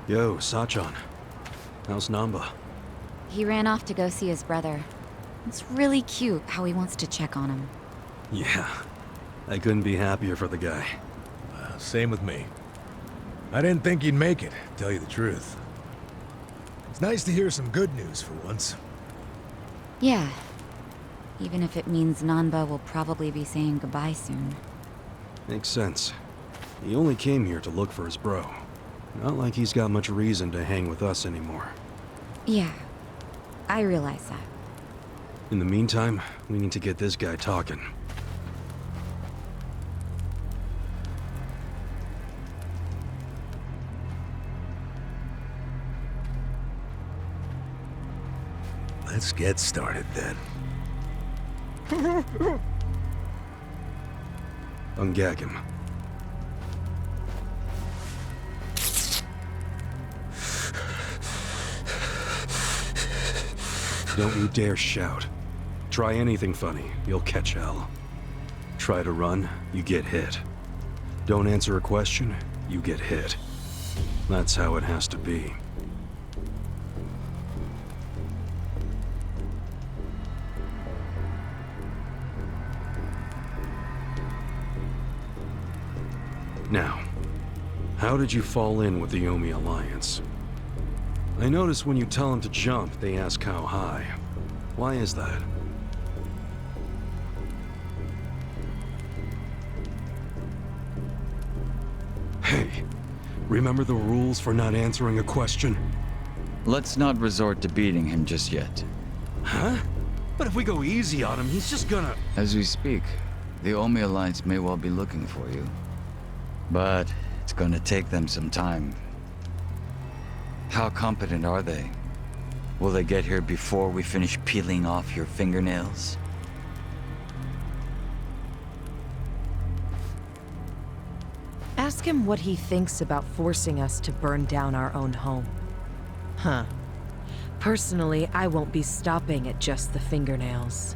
Yo, Sachan. How's Namba? He ran off to go see his brother. It's really cute how he wants to check on him. Yeah. I couldn't be happier for the guy. Same with me. I didn't think he'd make it, to tell you the truth. It's nice to hear some good news for once. Yeah. Even if it means Nanba will probably be saying goodbye soon. Makes sense. He only came here to look for his bro. Not like he's got much reason to hang with us anymore. Yeah. I realize that. In the meantime, we need to get this guy talking. Let's get started then. Ungag him. Don't you dare shout. Try anything funny, you'll catch hell. Try to run, you get hit. Don't answer a question, you get hit. That's how it has to be. Now, how did you fall in with the Yomi Alliance? I notice when you tell them to jump, they ask how high. Why is that? Hey, remember the rules for not answering a question? Let's not resort to beating him just yet. Huh? But if we go easy on him, he's just gonna... As we speak, the Omi Alliance may well be looking for you. But it's gonna take them some time. How competent are they? Will they get here before we finish peeling off your fingernails? Ask him what he thinks about forcing us to burn down our own home. Huh. Personally, I won't be stopping at just the fingernails.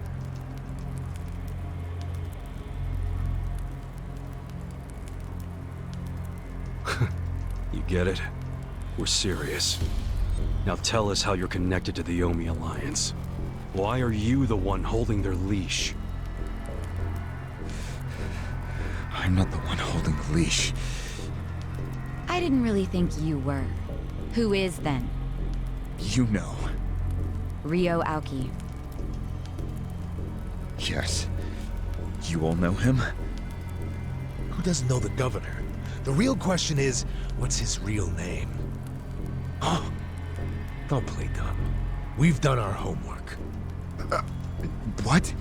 You get it? We're serious. Now tell us how you're connected to the Yomi Alliance. Why are you the one holding their leash? I'm not the one holding the leash. I didn't really think you were. Who is then? You know. Ryo Aoki. Yes. You all know him? Who doesn't know the governor? The real question is, what's his real name? Oh, don't play dumb. We've done our homework. What?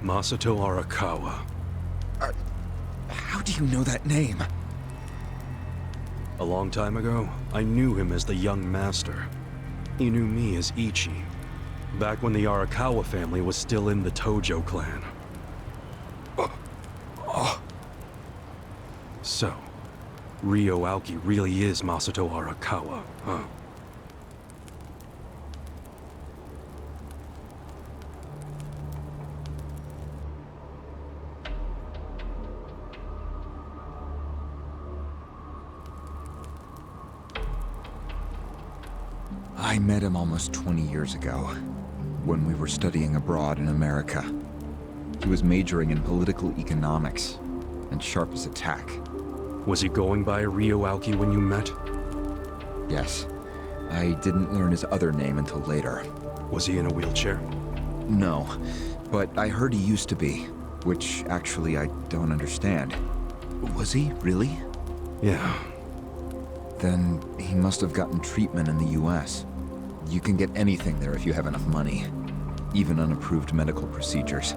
Masato Arakawa. How do you know that name? A long time ago, I knew him as the young master. He knew me as Ichi. Back when the Arakawa family was still in the Tojo clan. So, Ryo Aoki really is Masato Arakawa, huh? I met him almost 20 years ago, when we were studying abroad in America. He was majoring in political economics, and sharp as a tack. Was he going by Ryo Aoki when you met? Yes. I didn't learn his other name until later. Was he in a wheelchair? No, but I heard he used to be, which actually I don't understand. Was he, really? Yeah. Then he must have gotten treatment in the US. You can get anything there if you have enough money. Even unapproved medical procedures.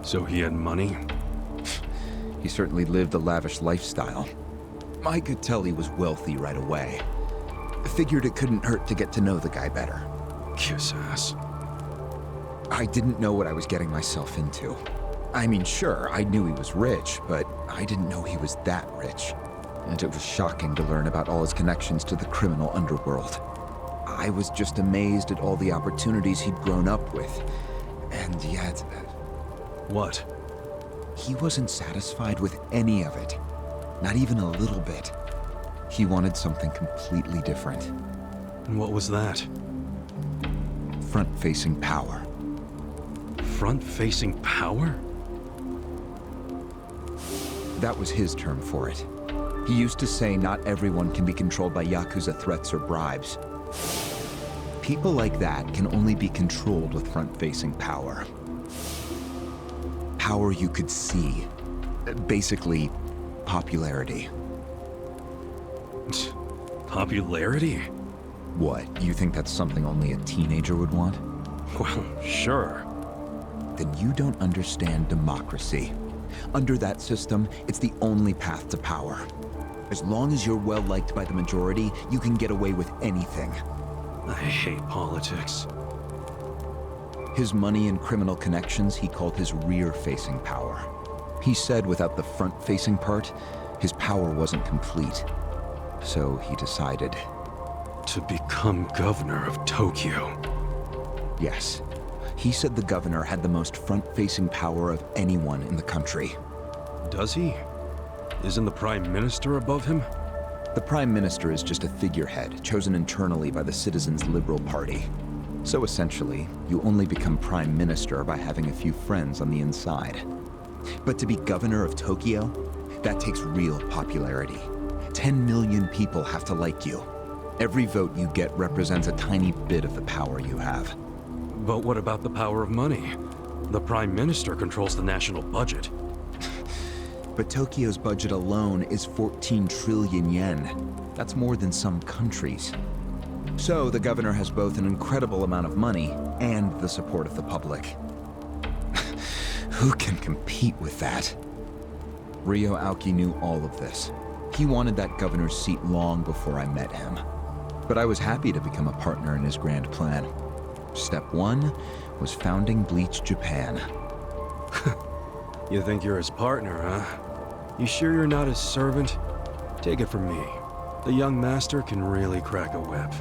So he had money? He certainly lived a lavish lifestyle. I could tell he was wealthy right away. Figured it couldn't hurt to get to know the guy better. Kiss ass. I didn't know what I was getting myself into. I mean, sure, I knew he was rich, but I didn't know he was that rich. And it was shocking to learn about all his connections to the criminal underworld. I was just amazed at all the opportunities he'd grown up with. And yet... What? he wasn't satisfied with any of it. Not even a little bit. He wanted something completely different. And what was that? Front-facing power. Front-facing power? That was his term for it. He used to say not everyone can be controlled by Yakuza threats or bribes. People like that can only be controlled with front-facing power. Power you could see. Basically, popularity. Popularity? What, you think that's something only a teenager would want? Well, sure. Then you don't understand democracy. Under that system, it's the only path to power. As long as you're well-liked by the majority, you can get away with anything. I hate politics. His money and criminal connections he called his rear-facing power. He said without the front-facing part, his power wasn't complete. So he decided. To become governor of Tokyo. Yes. He said the governor had the most front-facing power of anyone in the country. Does he? Isn't the Prime Minister above him? The Prime Minister is just a figurehead, chosen internally by the Citizens' Liberal Party. So essentially, you only become Prime Minister by having a few friends on the inside. But to be governor of Tokyo, that takes real popularity. 10 million people have to like you. Every vote you get represents a tiny bit of the power you have. But what about the power of money? The Prime Minister controls the national budget. But Tokyo's budget alone is 14 trillion yen. That's more than some countries. So the governor has both an incredible amount of money and the support of the public. Who can compete with that? Ryo Aoki knew all of this. He wanted that governor's seat long before I met him. But I was happy to become a partner in his grand plan. Step 1 was founding Bleach Japan. You think you're his partner, huh? You sure you're not his servant? Take it from me. The young master can really crack a whip.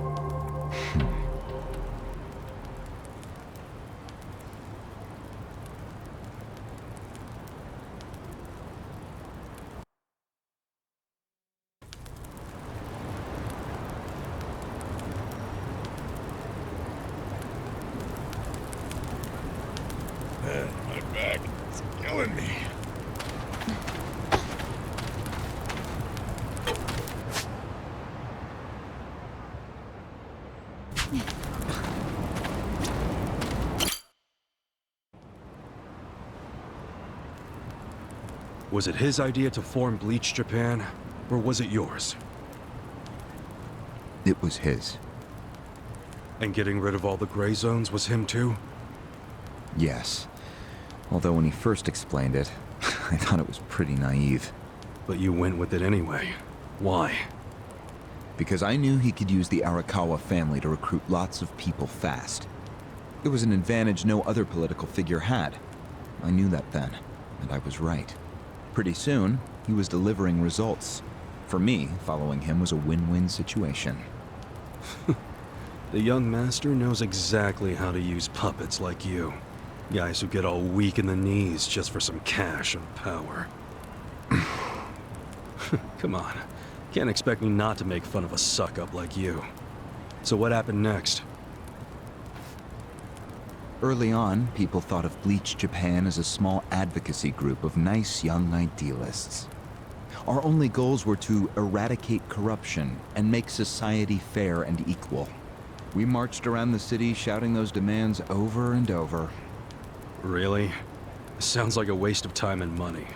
My back is killing me. Was it his idea to form Bleach Japan, or was it yours? It was his. And getting rid of all the gray zones was him too? Yes. Although when he first explained it, I thought it was pretty naive. But you went with it anyway. Why? Because I knew he could use the Arakawa family to recruit lots of people fast. It was an advantage no other political figure had. I knew that then, and I was right. Pretty soon, he was delivering results. For me, following him was a win-win situation. The young master knows exactly how to use puppets like you. Guys who get all weak in the knees just for some cash and power. Come on. Can't expect me not to make fun of a suck-up like you. So what happened next? Early on, people thought of Bleach Japan as a small advocacy group of nice young idealists. Our only goals were to eradicate corruption and make society fair and equal. We marched around the city shouting those demands over and over. Really? Sounds like a waste of time and money.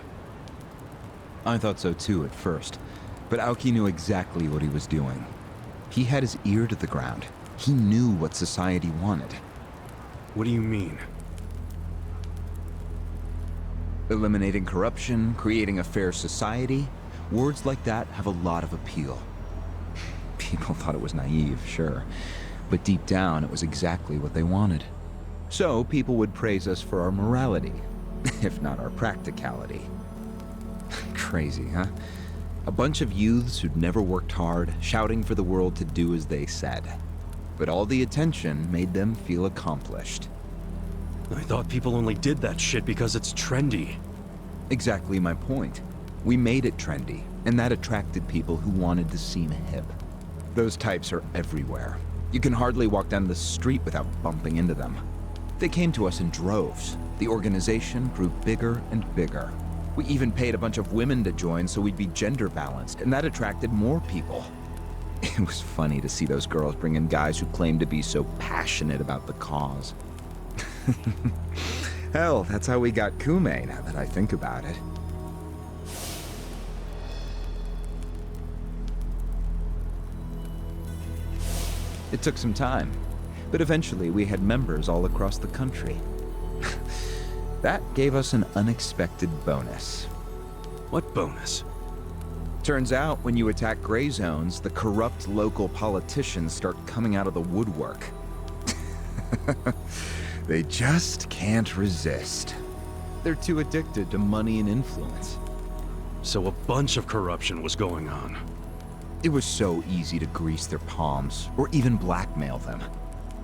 I thought so too at first, but Aoki knew exactly what he was doing. He had his ear to the ground. He knew what society wanted. What do you mean? Eliminating corruption, creating a fair society, words like that have a lot of appeal. People thought it was naive, sure, but deep down it was exactly what they wanted. So people would praise us for our morality, if not our practicality. Crazy, huh? A bunch of youths who'd never worked hard, shouting for the world to do as they said. But all the attention made them feel accomplished. I thought people only did that shit because it's trendy. Exactly my point. We made it trendy, and that attracted people who wanted to seem hip. Those types are everywhere. You can hardly walk down the street without bumping into them. They came to us in droves. The organization grew bigger and bigger. We even paid a bunch of women to join so we'd be gender balanced, and that attracted more people. It was funny to see those girls bring in guys who claimed to be so passionate about the cause. Hell, that's how we got Kume, now that I think about it. It took some time, but eventually we had members all across the country. That gave us an unexpected bonus. What bonus? Turns out, when you attack gray zones, the corrupt local politicians start coming out of the woodwork. They just can't resist. They're too addicted to money and influence. So a bunch of corruption was going on. It was so easy to grease their palms, or even blackmail them.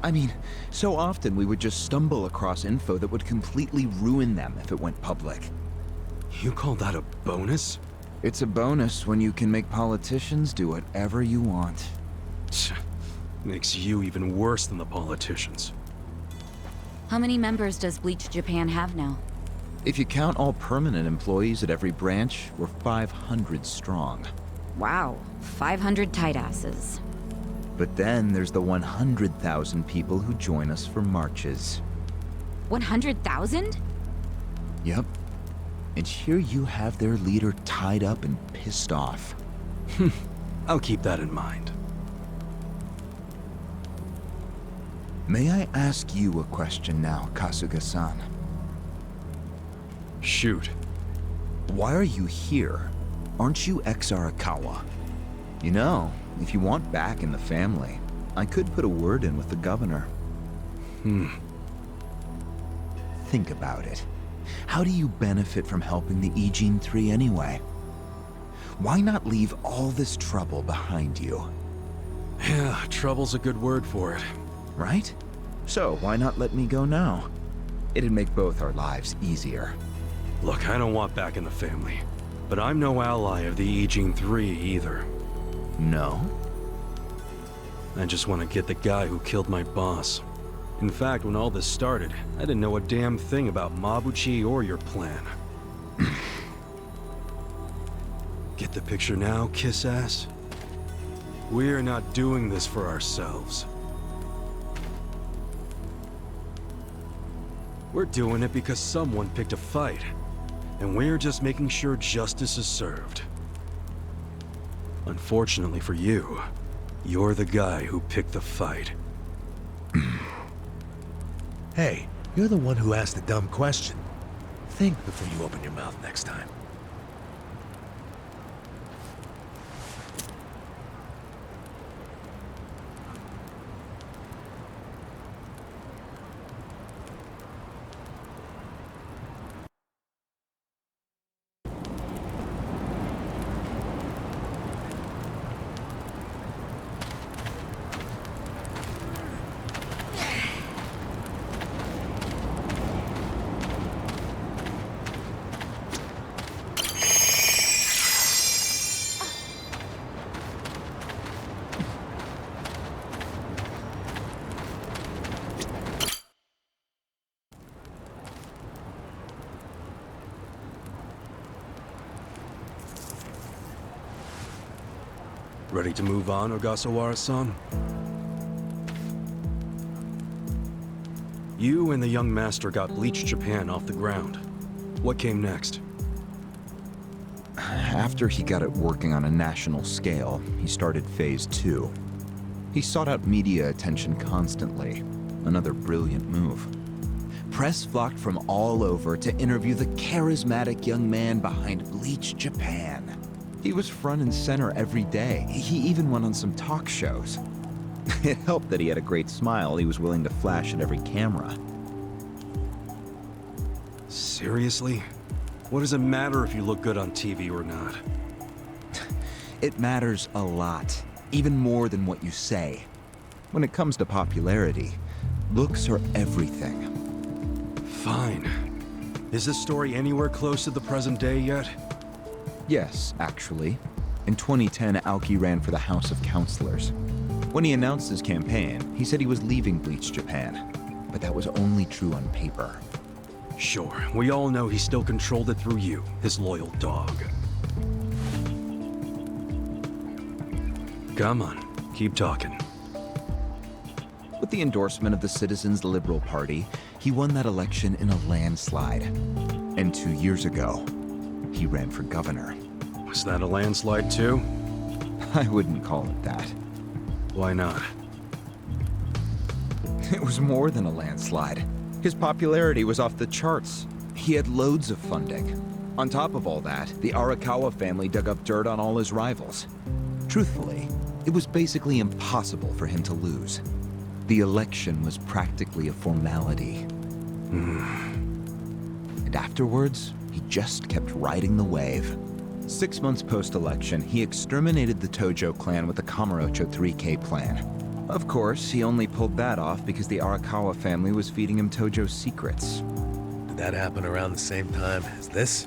I mean, so often we would just stumble across info that would completely ruin them if it went public. You call that a bonus? It's a bonus when you can make politicians do whatever you want. Tch, makes you even worse than the politicians. How many members does Bleach Japan have now? If you count all permanent employees at every branch, we're 500 strong. Wow, 500 tight asses. But then there's the 100,000 people who join us for marches. 100,000? Yep. And here you have their leader tied up and pissed off. I'll keep that in mind. May I ask you a question now, Kasuga-san? Shoot. Why are you here? Aren't you ex-Arakawa? You know, if you want back in the family, I could put a word in with the governor. Think about it. How do you benefit from helping the Ijin 3 anyway? Why not leave all this trouble behind you? Yeah, trouble's a good word for it. Right? So why not let me go now? It'd make both our lives easier. Look, I don't want back in the family. But I'm no ally of the Ijin 3 either. No? I just want to get the guy who killed my boss. In fact, when all this started, I didn't know a damn thing about Mabuchi or your plan. Get the picture now, kiss ass? We're not doing this for ourselves. We're doing it because someone picked a fight. And we're just making sure justice is served. Unfortunately for you, you're the guy who picked the fight. Hey, you're the one who asked the dumb question. Think before you open your mouth next time. Ready to move on, Ogasawara-san? You and the young master got Bleach Japan off the ground. What came next? After he got it working on a national scale, he started Phase 2. He sought out media attention constantly. Another brilliant move. Press flocked from all over to interview the charismatic young man behind Bleach Japan. He was front and center every day. He even went on some talk shows. It helped that he had a great smile he was willing to flash at every camera. Seriously? What does it matter if you look good on TV or not? It matters a lot, even more than what you say. When it comes to popularity, looks are everything. Fine. Is this story anywhere close to the present day yet? Yes, actually. In 2010, Aoki ran for the House of Counselors. When he announced his campaign, he said he was leaving Bleach Japan. But that was only true on paper. Sure, we all know he still controlled it through you, his loyal dog. Come on, keep talking. With the endorsement of the Citizens Liberal Party, he won that election in a landslide. And 2 years ago, he ran for governor. Was that a landslide too? I wouldn't call it that. Why not? It was more than a landslide. His popularity was off the charts. He had loads of funding. On top of all that, the Arakawa family dug up dirt on all his rivals. Truthfully, it was basically impossible for him to lose. The election was practically a formality. And afterwards, he just kept riding the wave. 6 months post-election, he exterminated the Tojo clan with the Kamurocho 3K plan. Of course, he only pulled that off because the Arakawa family was feeding him Tojo's secrets. Did that happen around the same time as this?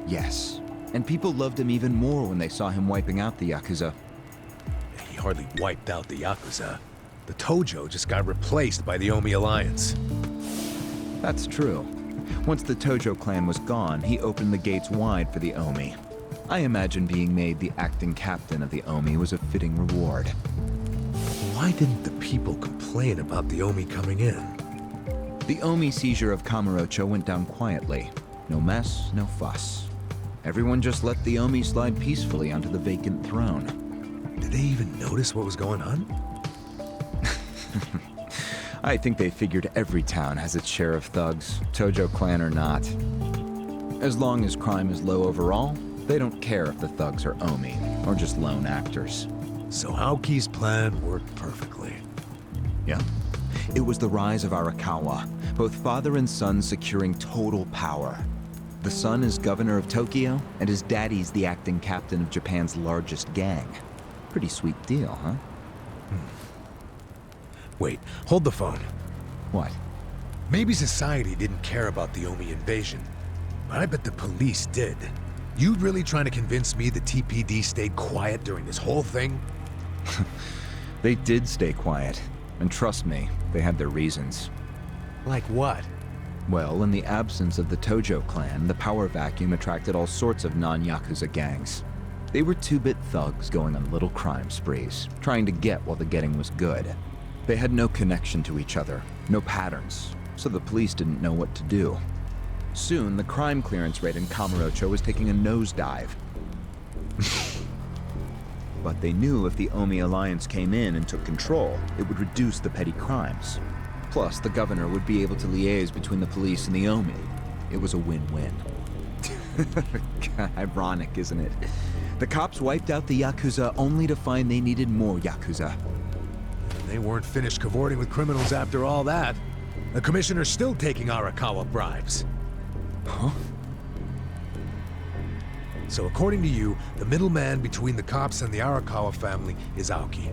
Yes, and people loved him even more when they saw him wiping out the Yakuza. He hardly wiped out the Yakuza. The Tojo just got replaced by the Omi Alliance. That's true. Once the Tojo clan was gone, he opened the gates wide for the Omi. I imagine being made the acting captain of the Omi was a fitting reward. Why didn't the people complain about the Omi coming in? The Omi seizure of Kamurocho went down quietly. No mess, no fuss. Everyone just let the Omi slide peacefully onto the vacant throne. Did they even notice what was going on? I think they figured every town has its share of thugs, Tojo clan or not. As long as crime is low overall, they don't care if the thugs are Omi, or just lone actors. So Aoki's plan worked perfectly. Yeah. It was the rise of Arakawa, both father and son securing total power. The son is governor of Tokyo, and his daddy's the acting captain of Japan's largest gang. Pretty sweet deal, huh? Wait, hold the phone. What? Maybe society didn't care about the Omi invasion, but I bet the police did. You really trying to convince me the TPD stayed quiet during this whole thing? They did stay quiet, and trust me, they had their reasons. Like what? Well, in the absence of the Tojo clan, the power vacuum attracted all sorts of non-Yakuza gangs. They were two-bit thugs going on little crime sprees, trying to get while the getting was good. They had no connection to each other, no patterns, so the police didn't know what to do. Soon, the crime clearance rate in Kamurocho was taking a nosedive. But they knew if the Omi Alliance came in and took control, it would reduce the petty crimes. Plus, the governor would be able to liaise between the police and the Omi. It was a win-win. Ironic, isn't it? The cops wiped out the Yakuza only to find they needed more Yakuza. They weren't finished cavorting with criminals after all that. The commissioner's still taking Arakawa bribes. Huh? So according to you, the middleman between the cops and the Arakawa family is Aoki.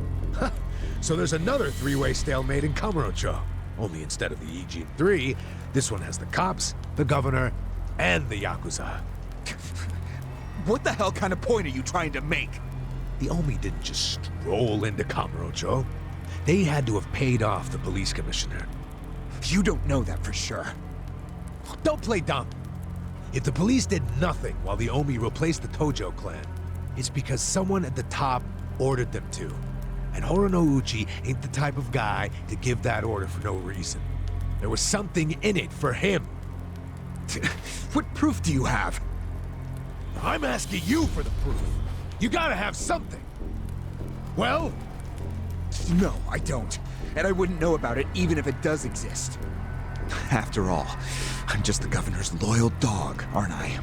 So there's another three-way stalemate in Kamurocho. Only instead of the Ijin 3, this one has the cops, the governor, and the Yakuza. What the hell kind of point are you trying to make? The Omi didn't just stroll into Kamurocho. They had to have paid off the police commissioner. You don't know that for sure. Don't play dumb. If the police did nothing while the Omi replaced the Tojo clan, it's because someone at the top ordered them to. And Horonouchi ain't the type of guy to give that order for no reason. There was something in it for him. What proof do you have? I'm asking you for the proof. You gotta have something. Well? No, I don't. And I wouldn't know about it even if it does exist. After all, I'm just the governor's loyal dog, aren't I?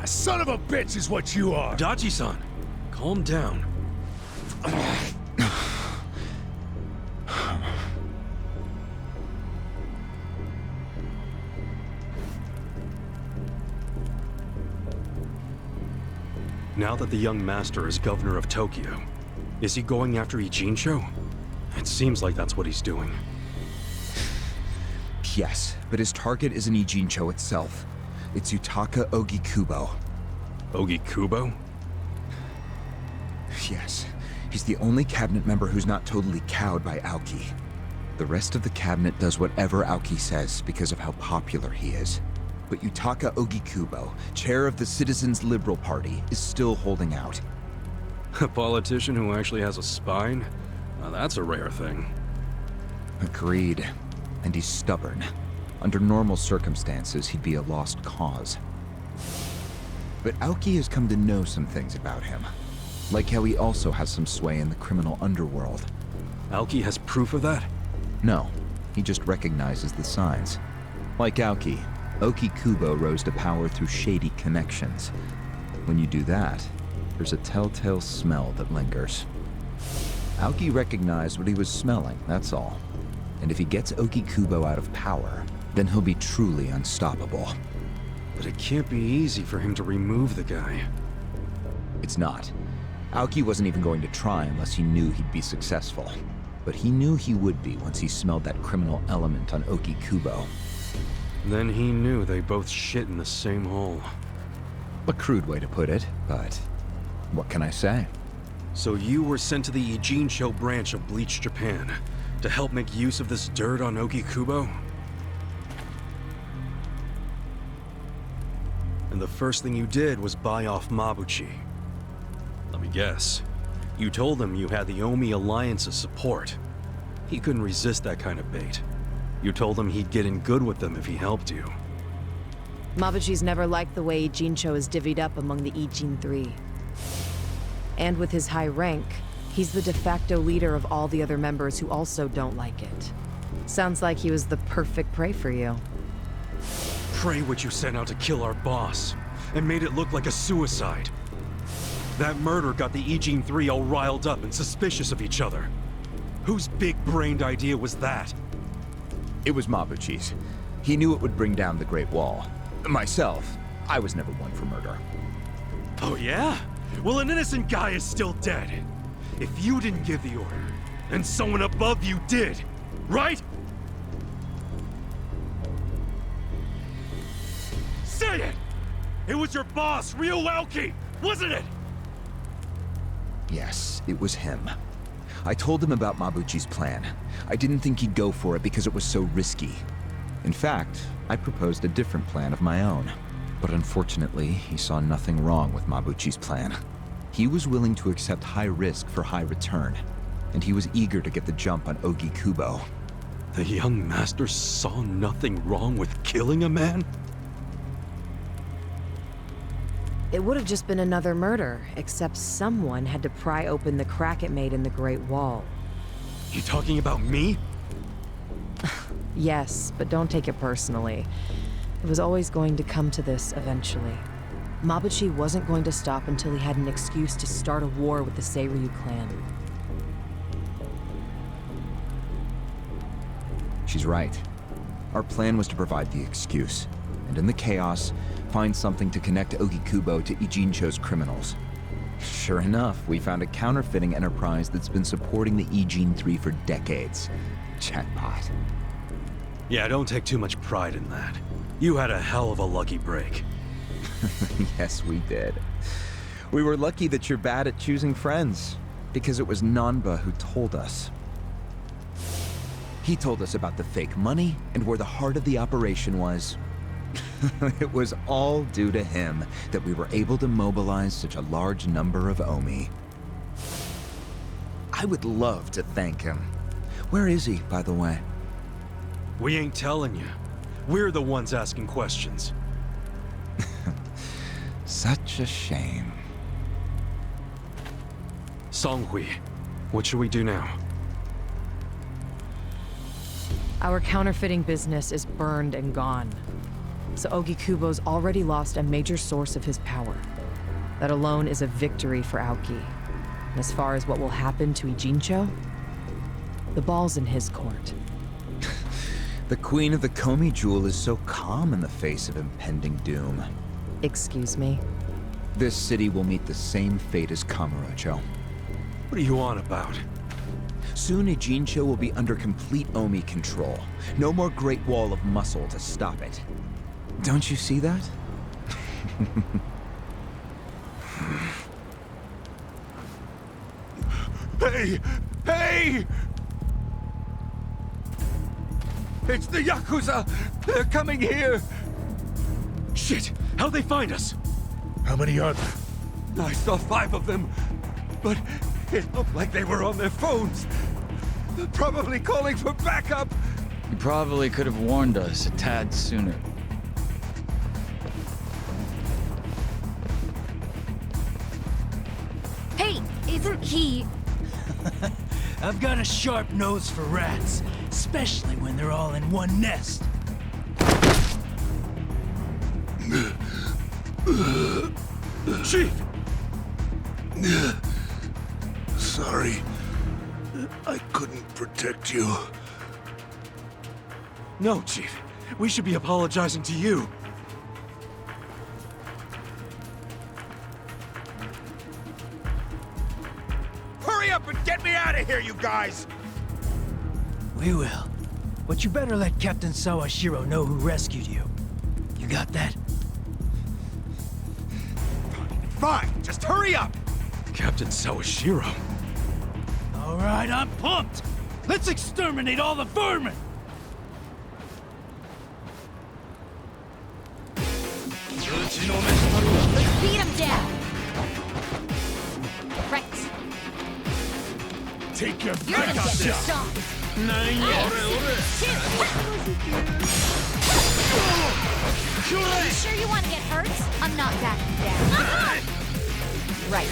A son of a bitch is what you are. Dachi-san, calm down. Now that the young master is governor of Tokyo, is he going after Ijincho? It seems like that's what he's doing. Yes, but his target isn't Ijincho itself. It's Yutaka Ogikubo. Ogikubo? Yes, he's the only cabinet member who's not totally cowed by Aoki. The rest of the cabinet does whatever Aoki says because of how popular he is. But Yutaka Ogikubo, chair of the Citizens Liberal Party, is still holding out. A politician who actually has a spine? Now that's a rare thing. Agreed. And he's stubborn. Under normal circumstances, he'd be a lost cause. But Aoki has come to know some things about him. Like how he also has some sway in the criminal underworld. Aoki has proof of that? No, he just recognizes the signs. Like Aoki, Ogikubo rose to power through shady connections. When you do that, there's a telltale smell that lingers. Aoki recognized what he was smelling, that's all. And if he gets Ogikubo out of power, then he'll be truly unstoppable. But it can't be easy for him to remove the guy. It's not. Aoki wasn't even going to try unless he knew he'd be successful. But he knew he would be once he smelled that criminal element on Ogikubo. Then he knew they both shit in the same hole. A crude way to put it, but what can I say? So you were sent to the Ijincho branch of Bleach Japan to help make use of this dirt on Ogikubo? And the first thing you did was buy off Mabuchi. Let me guess. You told him you had the Omi Alliance's support. He couldn't resist that kind of bait. You told him he'd get in good with them if he helped you. Mabuchi's never liked the way Ijincho is divvied up among the Ijin Three. And with his high rank, he's the de facto leader of all the other members who also don't like it. Sounds like he was the perfect prey for you. Pray what you sent out to kill our boss, and made it look like a suicide. That murder got the Ijin Three all riled up and suspicious of each other. Whose big-brained idea was that? It was Mabuchi's. He knew it would bring down the Great Wall. Myself, I was never one for murder. Oh yeah? Well, an innocent guy is still dead. If you didn't give the order, then someone above you did, right? Say it! It was your boss, Ryo Aoki, wasn't it? Yes, it was him. I told him about Mabuchi's plan. I didn't think he'd go for it because it was so risky. In fact, I proposed a different plan of my own. But unfortunately, he saw nothing wrong with Mabuchi's plan. He was willing to accept high risk for high return, and he was eager to get the jump on Ogikubo. The young master saw nothing wrong with killing a man? It would have just been another murder, except someone had to pry open the crack it made in the Great Wall. You talking about me? Yes, but don't take it personally. It was always going to come to this eventually. Mabuchi wasn't going to stop until he had an excuse to start a war with the Seiryu clan. She's right. Our plan was to provide the excuse, and in the chaos, find something to connect Ogikubo to Ijincho's criminals. Sure enough, we found a counterfeiting enterprise that's been supporting the Ijin Three for decades. Jackpot. Yeah, don't take too much pride in that. You had a hell of a lucky break. Yes, we did. We were lucky that you're bad at choosing friends, because it was Nanba who told us. He told us about the fake money and where the heart of the operation was. It was all due to him that we were able to mobilize such a large number of Omi. I would love to thank him. Where is he, by the way? We ain't telling you. We're the ones asking questions. Such a shame. Songhui, what should we do now? Our counterfeiting business is burned and gone. So Ogikubo's already lost a major source of his power. That alone is a victory for Aoki. And as far as what will happen to Ijincho, the ball's in his court. The Queen of the Komi Jewel is so calm in the face of impending doom. Excuse me? This city will meet the same fate as Kamurocho. What are you on about? Soon Ijincho will be under complete Omi control. No more Great Wall of Muscle to stop it. Don't you see that? Hey! Hey! It's the Yakuza! They're coming here! Shit! How'd they find us? How many are there? I saw 5 of them, but it looked like they were on their phones. They're probably calling for backup! You probably could have warned us a tad sooner. Hey, isn't he... I've got a sharp nose for rats, especially when they're all in one nest. Chief! Sorry. I couldn't protect you. No, Chief. We should be apologizing to you. Hurry up and get me out of here, you guys! We will. But you better let Captain Sawashiro know who rescued you. You got that? Fine, just hurry up! Captain Sawashiro. All right, I'm pumped. Let's exterminate all the vermin! Let's beat him down! Right. Take your You're gonna get stomped! You sure you want to get hurt? I'm not backing down. Right.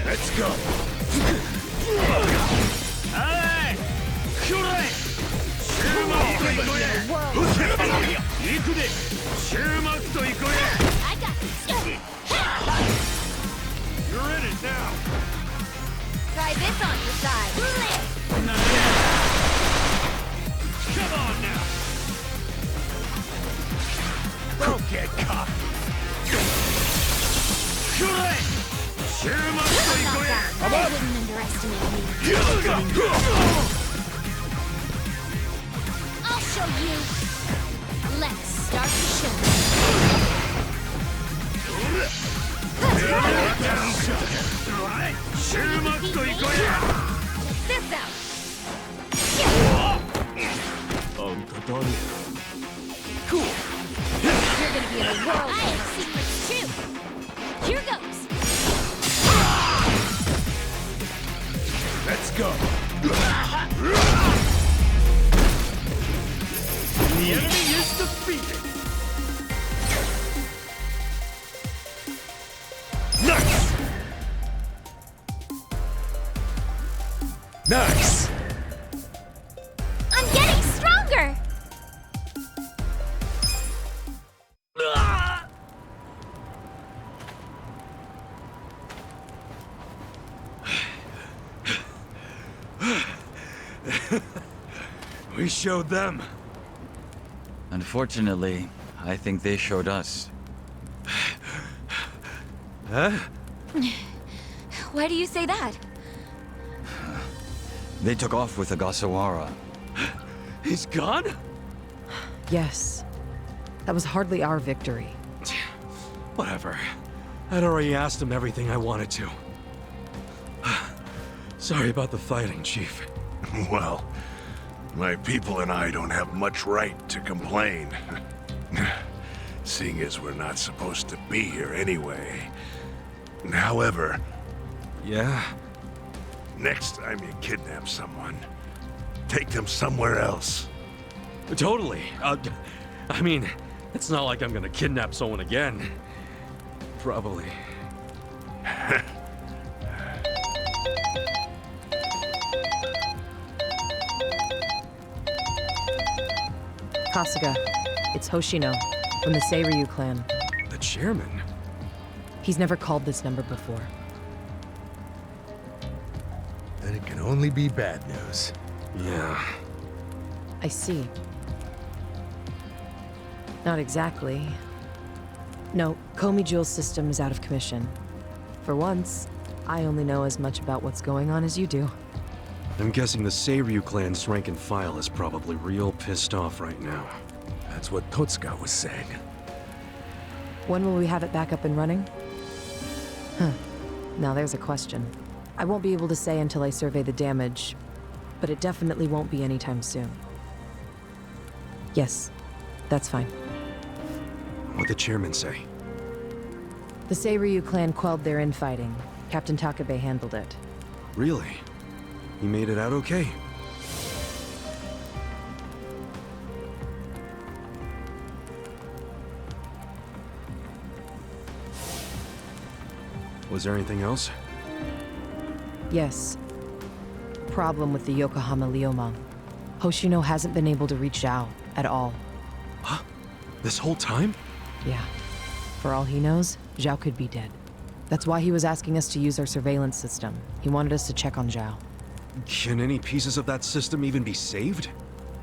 Let's go! I got this. You're in it now! Try this on your side. Come on now! Don't get caught! I'm not that. I wouldn't underestimate me. I'll show you. Let's start the show. This out. Cool! You're gonna be in a whirl. I have secrets too. Here goes. Let's go! The enemy is defeated! Nice! Nice! I'm getting stronger. We showed them. Unfortunately, I think they showed us. Huh? Why do you say that? They took off with Ogasawara. He's gone? Yes. That was hardly our victory. Whatever. I'd already asked him everything I wanted to. Sorry about the fighting, Chief. Well, my people and I don't have much right to complain. Seeing as we're not supposed to be here anyway. However, Yeah? next time you kidnap someone, take them somewhere else. Totally. I mean, it's not like I'm gonna kidnap someone again. Probably. Kasuga, it's Hoshino, from the Seiryu clan. The chairman? He's never called this number before. Then it can only be bad news. Yeah. I see. Not exactly. No, Komi Jewel's system is out of commission. For once, I only know as much about what's going on as you do. I'm guessing the Seiryu clan's rank and file is probably real pissed off right now. That's what Totsuka was saying. When will we have it back up and running? Huh. Now there's a question. I won't be able to say until I survey the damage, but it definitely won't be anytime soon. Yes, that's fine. What'd the chairman say? The Seiryu clan quelled their infighting. Captain Takabe handled it. Really? He made it out okay? Was there anything else? Yes. Problem with the Yokohama Liomang. Hoshino hasn't been able to reach Zhao at all. Huh? This whole time? Yeah. For all he knows, Zhao could be dead. That's why he was asking us to use our surveillance system. He wanted us to check on Zhao. Can any pieces of that system even be saved?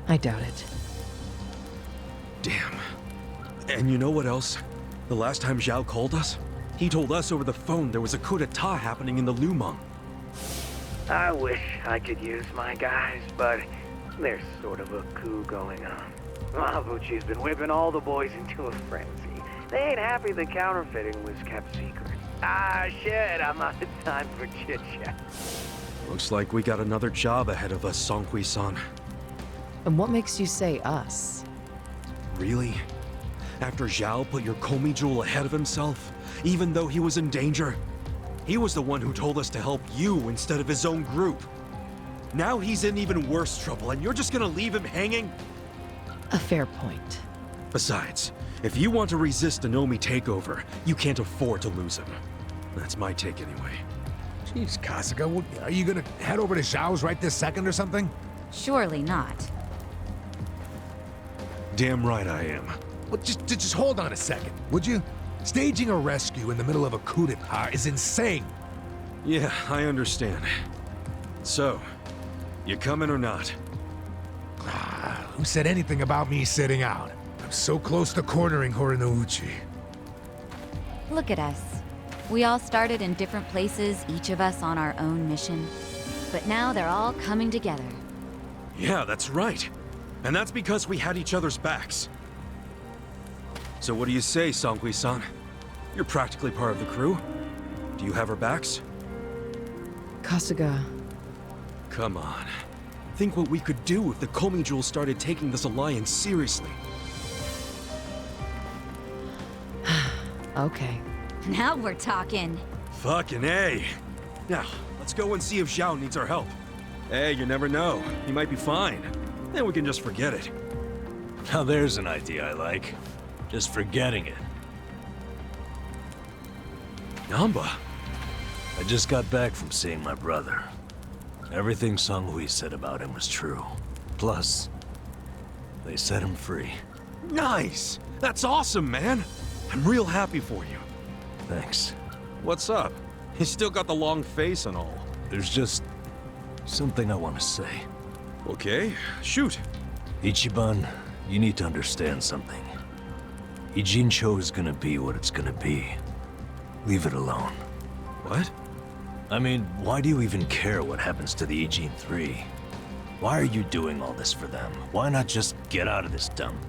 I doubt it. Damn. And you know what else? The last time Zhao called us, he told us over the phone there was a coup d'etat happening in the Lumang. I wish I could use my guys, but there's sort of a coup going on. Mabuchi's been whipping all the boys into a frenzy. They ain't happy the counterfeiting was kept secret. Ah, shit, I'm out of time for chit-chat. Looks like we got another job ahead of us, Songhui-san. And what makes you say us? Really? After Zhao put your Komi Jewel ahead of himself, even though he was in danger? He was the one who told us to help you instead of his own group. Now he's in even worse trouble, and you're just gonna leave him hanging? A fair point. Besides, if you want to resist an Omi takeover, you can't afford to lose him. That's my take anyway. Jeez, Kasuga, are you gonna head over to Zhao's right this second or something? Surely not. Damn right I am. Well, just hold on a second, would you? Staging a rescue in the middle of a coup d'etat is insane. Yeah, I understand. So, you coming or not? Who said anything about me sitting out? I'm so close to cornering Horinouchi. Look at us. We all started in different places, each of us on our own mission. But now they're all coming together. Yeah, that's right. And that's because we had each other's backs. So what do you say, Songhui-san? You're practically part of the crew. Do you have our backs? Kasuga. Come on. Think what we could do if the Komi Jewel started taking this alliance seriously. Okay. Now we're talking. Fucking A. Now, let's go and see if Zhao needs our help. Hey, you never know. He might be fine. Then we can just forget it. Now there's an idea I like. Just forgetting it. Namba. I just got back from seeing my brother. Everything Songhui said about him was true. Plus, they set him free. Nice! That's awesome, man! I'm real happy for you. Thanks. What's up? You still got the long face and all. There's just something I want to say. Okay, shoot. Ichiban, you need to understand something. Ijincho is gonna be what it's gonna be. Leave it alone. What? I mean, why do you even care what happens to the Ijin 3? Why are you doing all this for them? Why not just get out of this dump?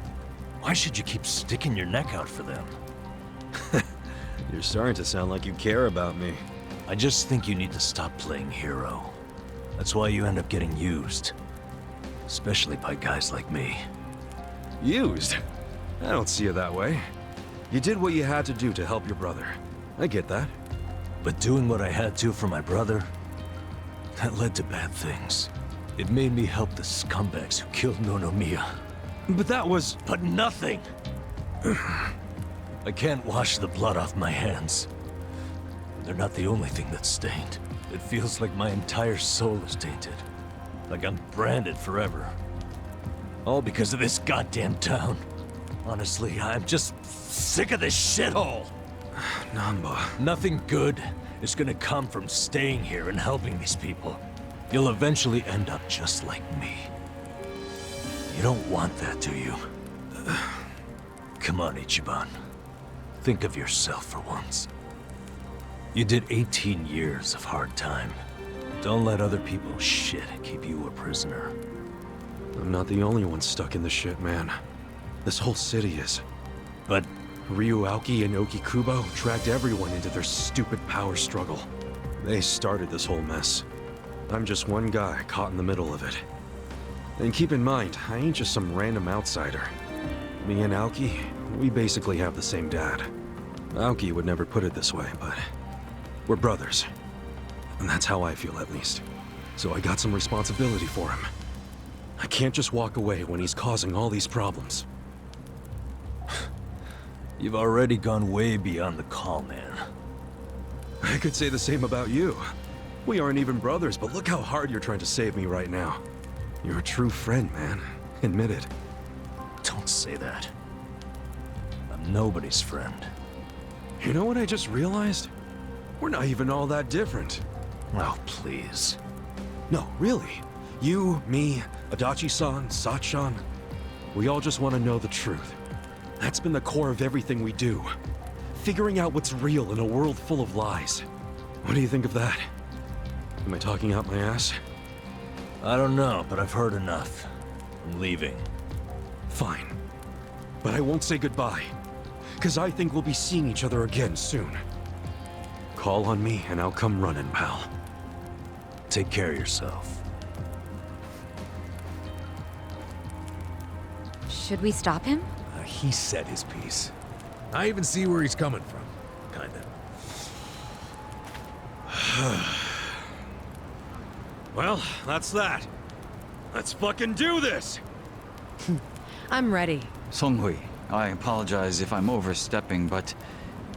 Why should you keep sticking your neck out for them? You're starting to sound like you care about me. I just think you need to stop playing hero. That's why you end up getting used. Especially by guys like me. Used? I don't see it that way. You did what you had to do to help your brother. I get that. But doing what I had to for my brother, that led to bad things. It made me help the scumbags who killed Nonomiya. But that was... But nothing! I can't wash the blood off my hands. They're not the only thing that's stained. It feels like my entire soul is tainted. Like I'm branded forever. All because of this goddamn town. Honestly, I'm just sick of this shithole! Namba... Nothing good is gonna come from staying here and helping these people. You'll eventually end up just like me. You don't want that, do you? Come on, Ichiban. Think of yourself for once. You did 18 years of hard time. Don't let other people's shit keep you a prisoner. I'm not the only one stuck in the shit, man. This whole city is. But Ryu Aoki and Oki Kubo dragged everyone into their stupid power struggle. They started this whole mess. I'm just one guy caught in the middle of it. And keep in mind, I ain't just some random outsider. Me and Aoki, we basically have the same dad. Aoki would never put it this way, but we're brothers. And that's how I feel, at least. So I got some responsibility for him. I can't just walk away when he's causing all these problems. you've already gone way beyond the call, man. I could say the same about you. We aren't even brothers, but look how hard you're trying to save me right now. You're a true friend, man. Admit it. Don't say that. I'm nobody's friend. You know what I just realized? We're not even all that different. Oh, please. No, really. You, me, Adachi-san, Sachan. We all just want to know the truth. That's been the core of everything we do. Figuring out what's real in a world full of lies. What do you think of that? Am I talking out my ass? I don't know, but I've heard enough. I'm leaving. Fine. But I won't say goodbye. Because I think we'll be seeing each other again soon. Call on me and I'll come running, pal. Take care of yourself. Should we stop him? He said his piece. I even see where he's coming from. Kinda. Well, that's that. Let's fucking do this! I'm ready. Songhui, I apologize if I'm overstepping, but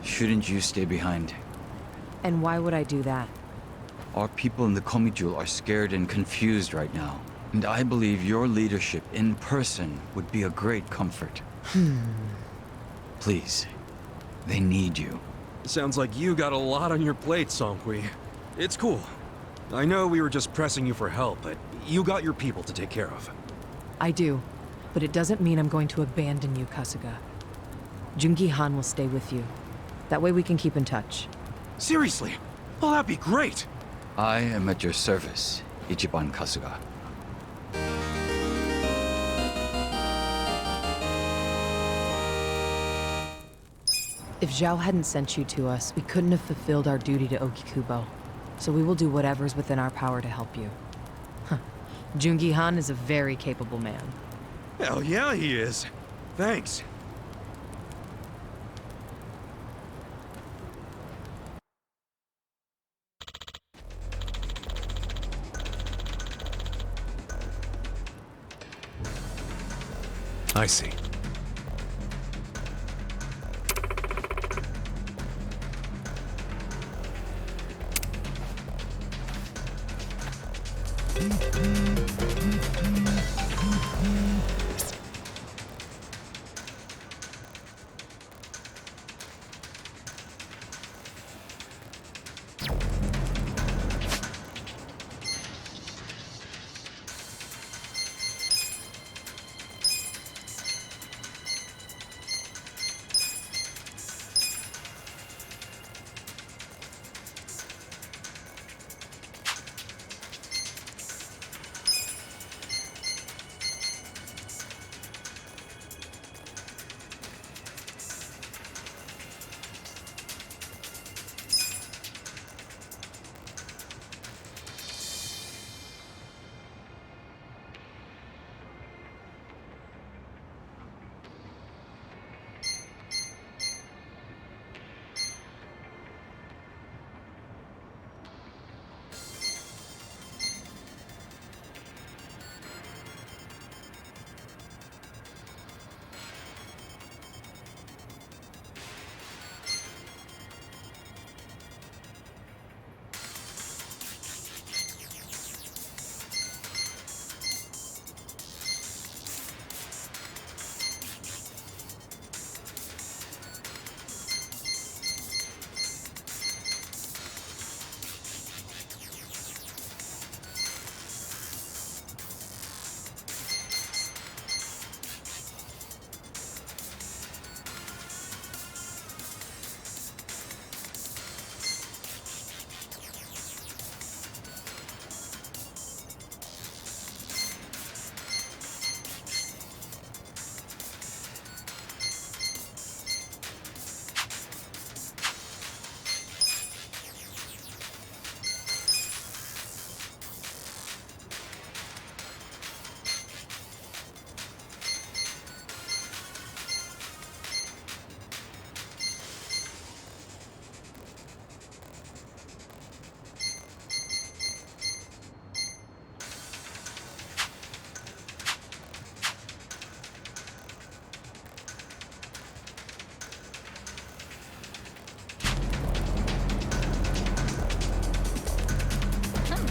shouldn't you stay behind? And why would I do that? Our people in the Komijul are scared and confused right now. And I believe your leadership in person would be a great comfort. Please, they need you. Sounds like you got a lot on your plate, Songhui. It's cool. I know we were just pressing you for help, but you got your people to take care of. I do, but it doesn't mean I'm going to abandon you, Kasuga. Jungi Han will stay with you. That way we can keep in touch. Seriously? Oh, that'd be great! I am at your service, Ichiban Kasuga. If Zhao hadn't sent you to us, we couldn't have fulfilled our duty to Okikubo. So we will do whatever's within our power to help you. Huh. Jungi Han is a very capable man. Hell yeah, he is. Thanks. I see.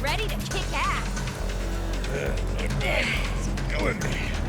ready to kick ass. Killing me.